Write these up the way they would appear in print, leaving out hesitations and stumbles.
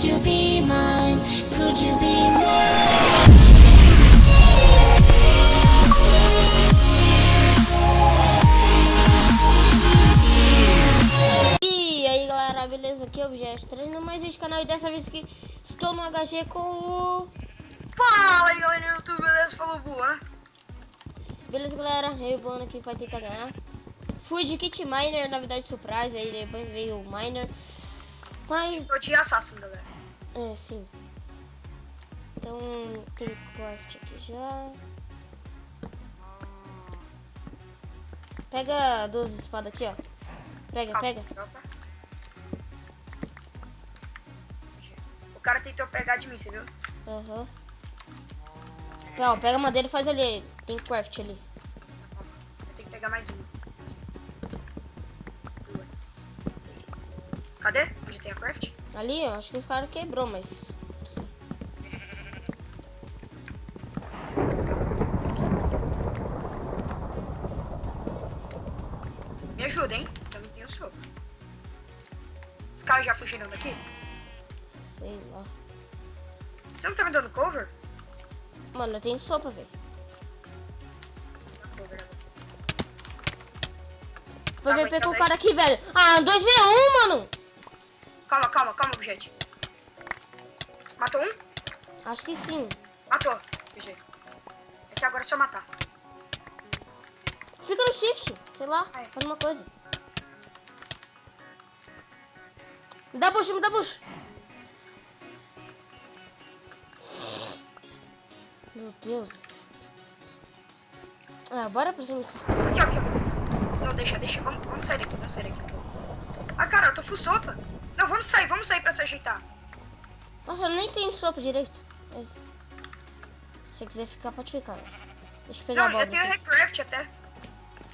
Could you be mine? Could you be mine? E aí galera, beleza? Aqui é o Objeto trazendo mais vídeo do canal e dessa vez aqui estou no HG com o... Fala aí galera do YouTube, beleza? Falou boa. Beleza galera, eu e o Bono aqui vai tentar ganhar. Fui de Kit Miner, na verdade surprise, aí depois veio o Miner. Mas... Tô de Assassin, galera. É, sim. Então tem craft aqui já. Pega 12 espadas aqui, ó. Pega, Calma, pega. tropa. O cara tentou pegar de mim, você viu? Aham. Ó, pega a madeira e faz ali. Tem craft ali. Eu tenho que pegar mais uma. Duas. Cadê? Onde tem a craft? Ali, ó, acho que os caras quebrou, mas... não sei. Me ajuda, hein? Eu não tenho sopa. Os caras já fugiram daqui? Sei lá. Você não tá me dando cover? Mano, eu tenho sopa, velho. Dá cover, Foi Tá, VP então com o daí- cara aqui, velho. Ah, 2v1, mano. Calma, objeto. Matou um? Acho que sim. Matou, BG. É que agora é só matar. Fica no shift, sei lá, Ai. faz uma coisa. Me dá push, me dá push. Meu Deus. Ah, bora pra cima desses caras. Aqui, ó. Não, deixa. Vamos sair daqui, Ah, cara, eu tô full sopa. Não, vamos sair pra se ajeitar. Nossa, eu nem tenho sopa direito. Mas... se você quiser ficar, pode ficar. Deixa eu pegar a Não, eu abóbora tenho aqui. recraft até.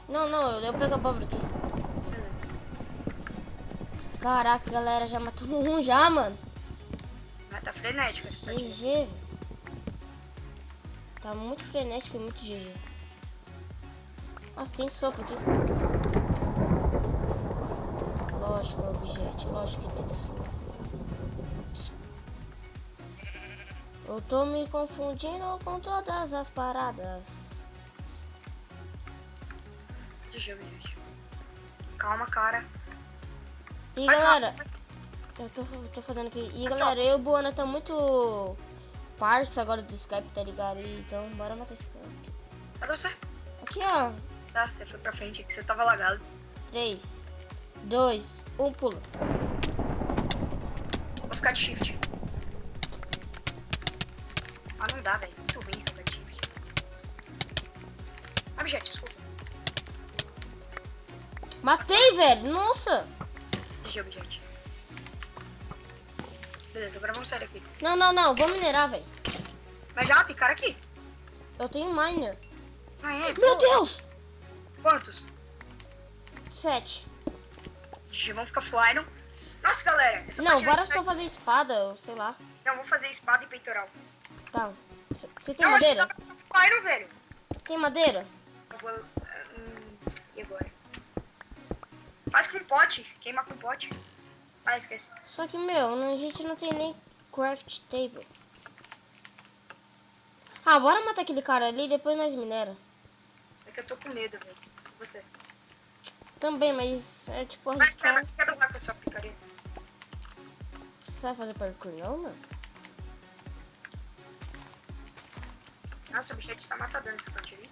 Não, eu pego a abóbora aqui. Beleza. Caraca, galera, já matamos um já, mano. Ah, tá frenético essa partida. GG, velho. Tá muito frenético e muito GG. Nossa, tem sopa aqui. Lógico, objeto. Lógico que tem sopa. Eu tô me confundindo com todas as paradas. Deixa eu ver, gente. Calma, cara. E Faz galera, rápido, faz- eu tô fazendo aqui. E Aqui, galera, eu e o Buana tá muito parça agora do Skype, tá ligado? E, então, bora matar esse cara aqui. Cadê você? Aqui, ó. Tá, você foi pra frente, que você tava lagado. 3, 2, 1, pula. Vou ficar de shift. Ah, não dá, velho. Muito ruim ficar de shift. Objeto, desculpa. Matei, velho. Nossa. Deixa eu, objeto. Beleza, agora vamos sair daqui. Não. Vou minerar, velho. Mas já tem cara aqui. Eu tenho miner. Ah, é? Meu Pô, Deus. Quantos? 7. Ixi, vamos ficar full iron. Nossa, galera. Essa Não, partida bora vai- só fazer espada, ou sei lá. Não, vou fazer espada e peitoral. Tá. Você tem Não, acho que madeira? dá pra ficar full iron, velho. Tem madeira? Eu vou... e agora? Faz com pote. Queima com pote. Ah, esqueci. Só que, meu, a gente não tem nem craft table. Ah, bora matar aquele cara ali e depois nós minera. É que eu tô com medo, velho. Você. Também, mas é tipo Vai, arriscar. quebra lá com a sua picareta. Você vai fazer parkour não, mano? Nossa, o bichete tá matador nessa partida aí.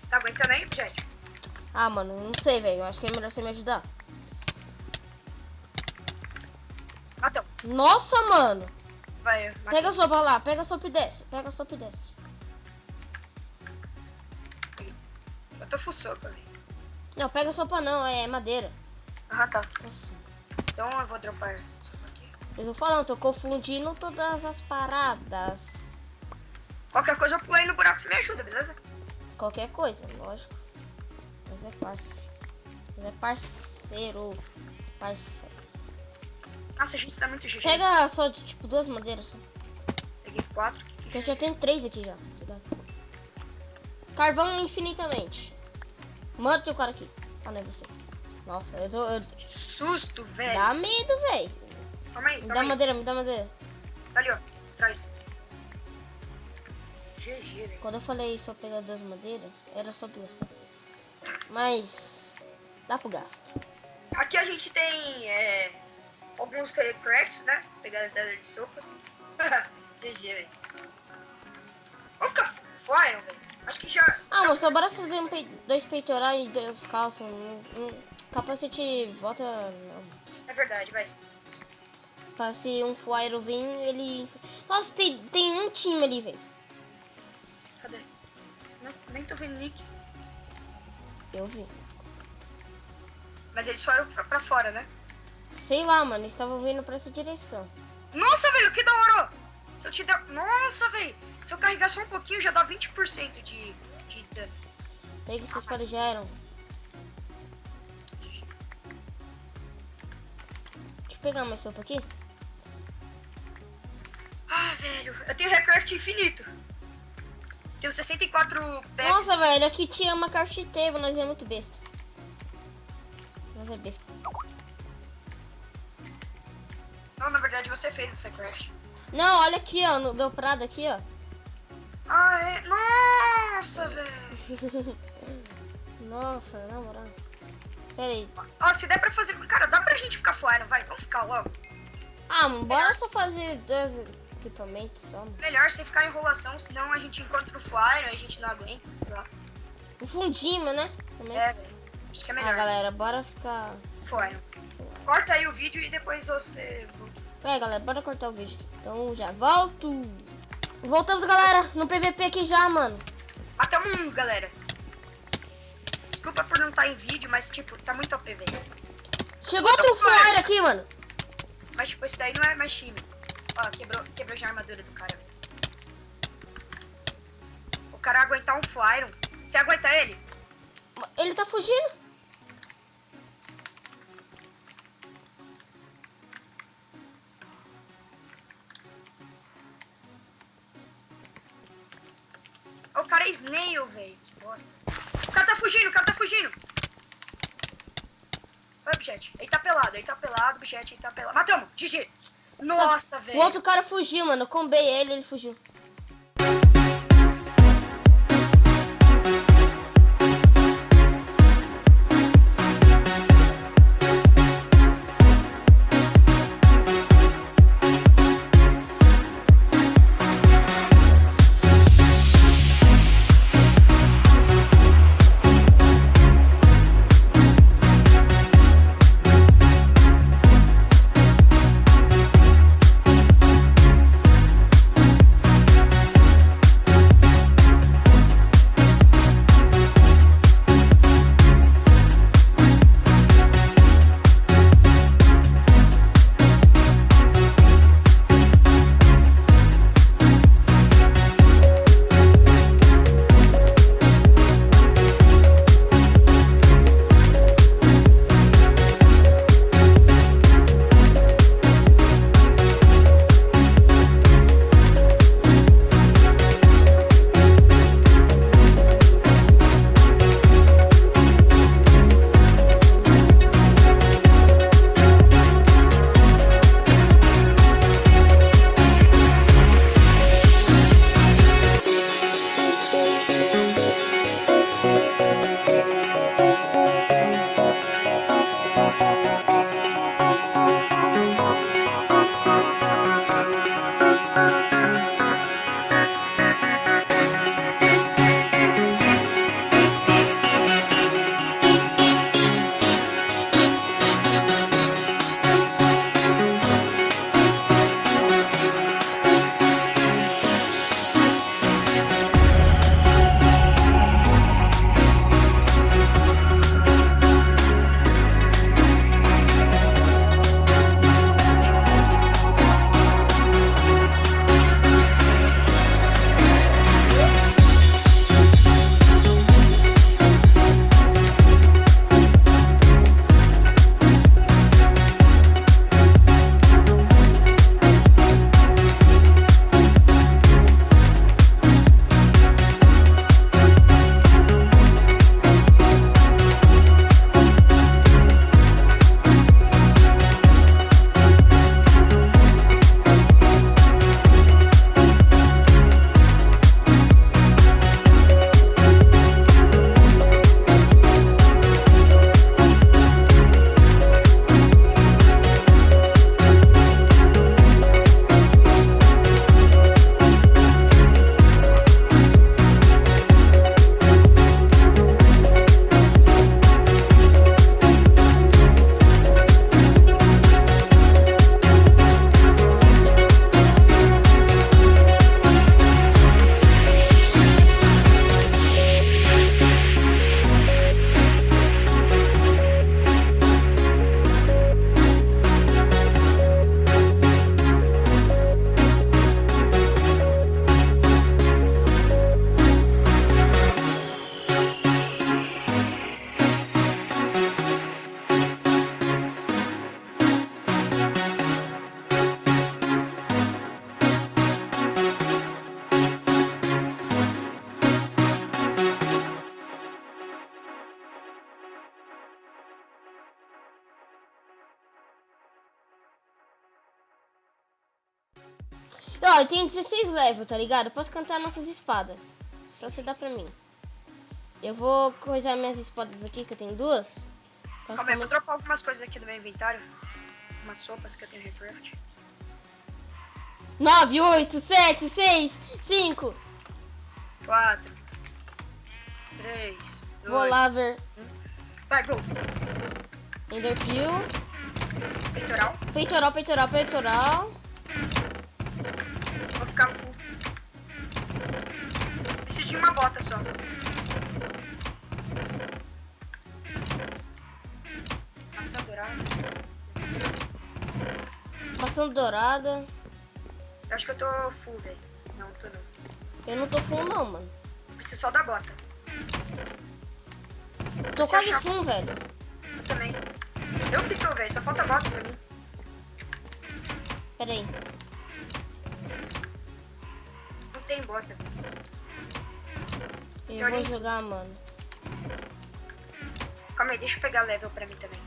Tá aguentando aí, bichete? Ah, mano, não sei, velho. Acho que é melhor você me ajudar. Matou. Nossa, mano. Vai, eu matei. Pega a sopa lá, pega a sopa e desce. Pega a sopa e desce. Eu tô full sopa, velho. Não, pega a sopa não, é madeira. Ah, tá. Nossa. Então eu vou dropar sopa aqui. Eu tô falando, tô confundindo todas as paradas. Qualquer coisa eu pulo aí no buraco, você me ajuda, beleza? Qualquer coisa, lógico. Mas é parceiro. Mas é parceiro. Parceiro. Nossa, a gente tá muito GG. Pega só, tipo, 2 madeiras só. Peguei 4. Eu já tenho 3 aqui já. Tá ligado? Carvão infinitamente. Mata o cara aqui. Ah, não é você. Nossa, Que susto, velho. dá medo, velho. Calma aí, Me calma dá aí. madeira, me dá madeira. Tá ali, ó. Atrás. GG, velho. Quando eu falei só pegar 2 madeiras, era só 2, tá? Mas dá pro gasto. Aqui a gente tem alguns crafts, né? Pegador de sopas. GG, velho. Vamos ficar flying, velho. Acho que já... Ah, mas só bora fazer 2 peitorais e 2 calças. Capacete bota. Não. É verdade, vai. Pra se um Flyro vir, ele. Nossa, tem um time ali, velho. Cadê? Nem tô vendo Nick. Eu vi. Mas eles foram pra fora, né? Sei lá, mano, eles estavam vindo pra essa direção. Nossa, velho, que da hora! Se eu te der... Nossa, velho. Se eu carregar só um pouquinho, já dá 20% de dano. Pega esses caras já eram. Deixa eu pegar mais sopa aqui. Ah, velho. Eu tenho recraft infinito. Tenho 64 packs. Nossa, velho, aqui tinha uma craft table, nós é muito besta. Nós é besta. Não, na verdade você fez essa craft. Não, olha aqui, ó, no meu prado aqui, ó. Ah, é? Nossa, velho. Nossa, na moral. Pera aí. Ó, se der pra fazer... Cara, dá pra gente ficar flying, vai. Vamos ficar logo. Ah, bora só fazer 2 equipamentos só, mano. Melhor sem ficar em enrolação, senão a gente encontra o flying, a gente não aguenta, sei lá. Um fundinho, né? Também. É, velho. Acho que é Ah, melhor. galera, bora ficar... Flying. Corta aí o vídeo e depois você... É, galera, bora cortar o vídeo. Então já volto. Voltamos, galera, no PVP aqui já, mano. Matamos um, galera. Desculpa por não estar em vídeo, mas tipo, tá muito OP, velho. Chegou outro flyer aqui, mano. Mas tipo, esse daí não é mais time. Ó, quebrou já a armadura do cara, velho. O cara aguentar um Flyron. Você aguenta ele? Ele tá fugindo. O cara é Snail, velho. Que bosta. O cara tá fugindo, o cara tá fugindo. Vai, Bichete. Ele tá pelado, Bichete, ele tá pelado. Matamos, GG. Nossa, O velho. outro cara fugiu, mano. Eu combei ele fugiu. Ó, eu tenho 16 level, tá ligado? Eu posso cantar nossas espadas. Só você dá pra mim. Eu vou coisar minhas espadas aqui, que eu tenho duas. Calma aí, eu vou dropar algumas coisas aqui do meu inventário. Umas sopas que eu tenho recraft. 9, 8, 7, 6, 5. 4, 3, 2, Vou lá ver. Vai, go. Ender Pill. Peitoral. Peitoral, peitoral, peitoral. Vou ficar full. Preciso de uma bota só. Maçã dourada. Maçã dourada. Eu acho que eu tô full, velho. Não, tô não. Eu não tô full não, mano. Preciso só da bota. Tô Você quase achar- full, velho. Eu também. Eu que tô, velho. Só falta bota pra mim. Pera aí. Não tem bota, velho. Eu Já vou nem- jogar, mano. Calma aí, deixa eu pegar level pra mim também.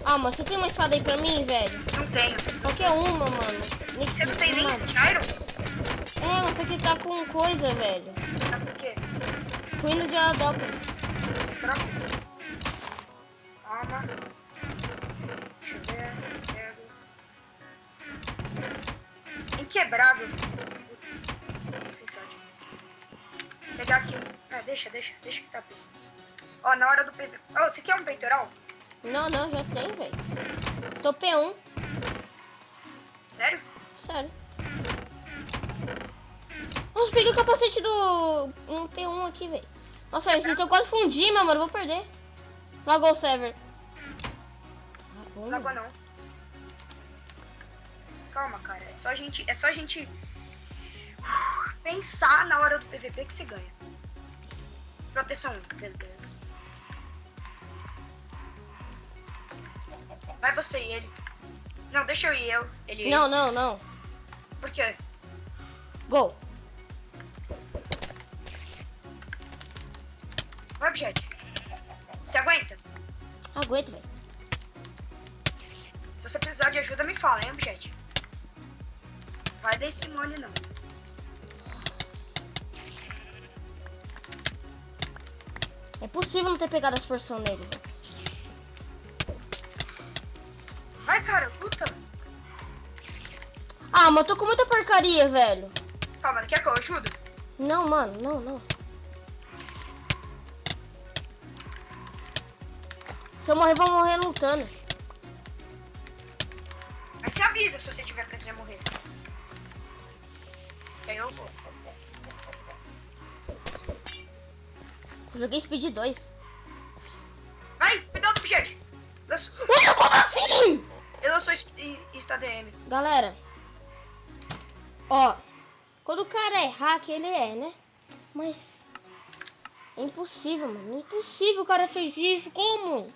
Ah, mas você tem uma espada aí pra mim, velho? Não tenho. Qualquer uma, mano. Nem Você não tem nem mano. de Iron? É, mas isso aqui tá com coisa, velho. Tá com o quê? Com hino de Adópolis. Metrópolis. Calma. Deixa eu ver. Pego. Inquebrável. Putz. Fiquei sem sorte. Pegar aqui. Deixa que tá bem. Ó, na hora do PV. Ó, você quer um peitoral? Não, já tem, velho. Tô P1. Sério? Sério. Nossa, peguei o capacete do um P1 aqui, velho. Nossa, eles estão quase fundindo, mano. Eu vou perder. Lagou o server. Não lagou não. Calma, cara. É só a gente pensar na hora do PVP que você ganha. Proteção 1, beleza. Vai você e ele. Não, deixa eu ir, ele. Não. Por quê? Gol. Vai, Objet. Você aguenta? Aguento, velho. Se você precisar de ajuda, me fala, hein, Objet. Vai dar esse mole, não. É possível não ter pegado as porções nele, velho. Vai, cara, luta. Ah, mas eu tô com muita porcaria, velho. Calma, quer que eu ajudo? Não, mano, não. Se eu morrer, vou morrer lutando. Aí você avisa se você tiver pra morrer. Que aí eu vou. Eu joguei Speed 2. Vai, cuidado, Objet. Ué, como assim? Ele lançou Insta DM. Galera, ó, quando o cara é hack, ele é, né? Mas é impossível, mano. É impossível o cara fez isso. Como?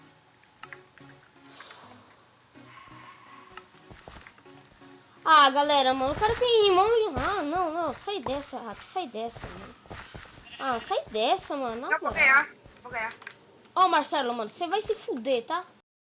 Ah, galera, mano, o cara tem irmão de... Ah, não. Sai dessa, hack. Sai dessa, mano. Ah, sai dessa, mano. Eu vou ganhar. Ó, Marcelo, mano, você vai se fuder, tá?